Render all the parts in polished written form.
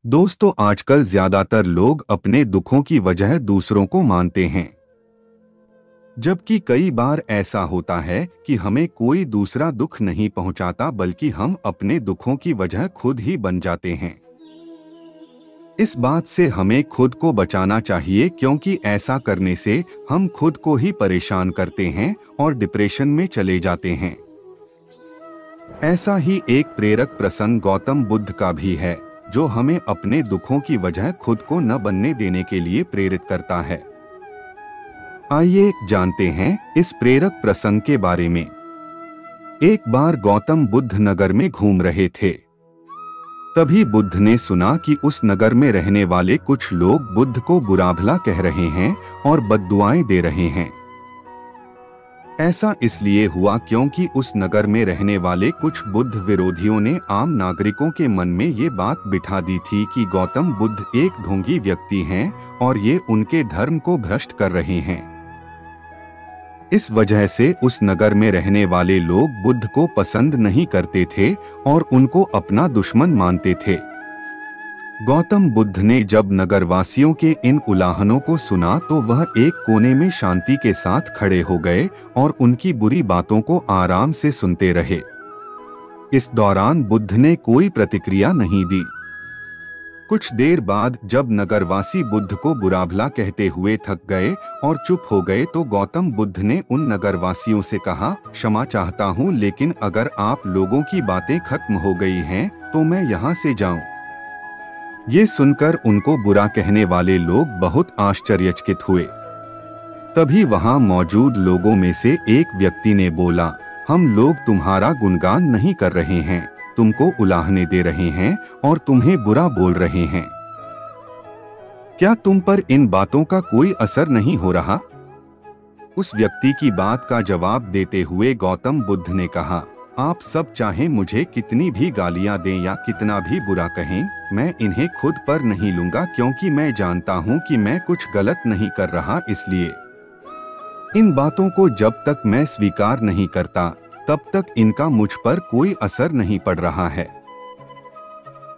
दोस्तों, आजकल ज्यादातर लोग अपने दुखों की वजह दूसरों को मानते हैं, जबकि कई बार ऐसा होता है कि हमें कोई दूसरा दुख नहीं पहुंचाता बल्कि हम अपने दुखों की वजह खुद ही बन जाते हैं। इस बात से हमें खुद को बचाना चाहिए, क्योंकि ऐसा करने से हम खुद को ही परेशान करते हैं और डिप्रेशन में चले जाते हैं। ऐसा ही एक प्रेरक प्रसंग गौतम बुद्ध का भी है, जो हमें अपने दुखों की वजह खुद को न बनने देने के लिए प्रेरित करता है। आइए जानते हैं इस प्रेरक प्रसंग के बारे में। एक बार गौतम बुद्ध नगर में घूम रहे थे। तभी बुद्ध ने सुना कि उस नगर में रहने वाले कुछ लोग बुद्ध को बुरा भला कह रहे हैं और बद्दुआएं दे रहे हैं। ऐसा इसलिए हुआ क्योंकि उस नगर में रहने वाले कुछ बुद्ध विरोधियों ने आम नागरिकों के मन में ये बात बिठा दी थी कि गौतम बुद्ध एक ढोंगी व्यक्ति हैं और ये उनके धर्म को भ्रष्ट कर रहे हैं। इस वजह से उस नगर में रहने वाले लोग बुद्ध को पसंद नहीं करते थे और उनको अपना दुश्मन मानते थे। गौतम बुद्ध ने जब नगरवासियों के इन उलाहनों को सुना तो वह एक कोने में शांति के साथ खड़े हो गए और उनकी बुरी बातों को आराम से सुनते रहे। इस दौरान बुद्ध ने कोई प्रतिक्रिया नहीं दी। कुछ देर बाद जब नगरवासी बुद्ध को बुरा भला कहते हुए थक गए और चुप हो गए तो गौतम बुद्ध ने उन नगरवासियों से कहा, क्षमा चाहता हूँ, लेकिन अगर आप लोगों की बातें खत्म हो गई हैं तो मैं यहाँ से जाऊँ। ये सुनकर उनको बुरा कहने वाले लोग बहुत आश्चर्यचकित हुए। तभी वहां मौजूद लोगों में से एक व्यक्ति ने बोला, हम लोग तुम्हारा गुणगान नहीं कर रहे हैं, तुमको उलाहने दे रहे हैं और तुम्हें बुरा बोल रहे हैं। क्या तुम पर इन बातों का कोई असर नहीं हो रहा? उस व्यक्ति की बात का जवाब देते हुए गौतम बुद्ध ने कहा, आप सब चाहे मुझे कितनी भी गालियां दें या कितना भी बुरा कहें, मैं इन्हें खुद पर नहीं लूंगा, क्योंकि मैं जानता हूं कि मैं कुछ गलत नहीं कर रहा। इसलिए इन बातों को जब तक मैं स्वीकार नहीं करता तब तक इनका मुझ पर कोई असर नहीं पड़ रहा है।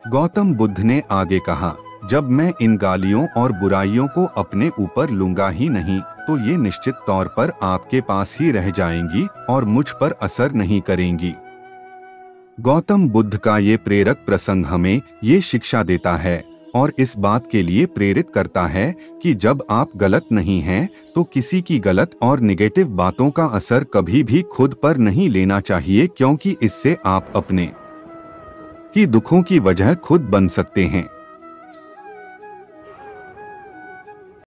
गौतम बुद्ध ने आगे कहा, जब मैं इन गालियों और बुराइयों को अपने ऊपर लूंगा ही नहीं तो ये निश्चित तौर पर आपके पास ही रह जाएंगी और मुझ पर असर नहीं करेंगी। गौतम बुद्ध का ये प्रेरक प्रसंग हमें ये शिक्षा देता है और इस बात के लिए प्रेरित करता है कि जब आप गलत नहीं हैं तो किसी की गलत और निगेटिव बातों का असर कभी भी खुद पर नहीं लेना चाहिए, क्योंकि इससे आप अपने की दुखों की वजह खुद बन सकते हैं।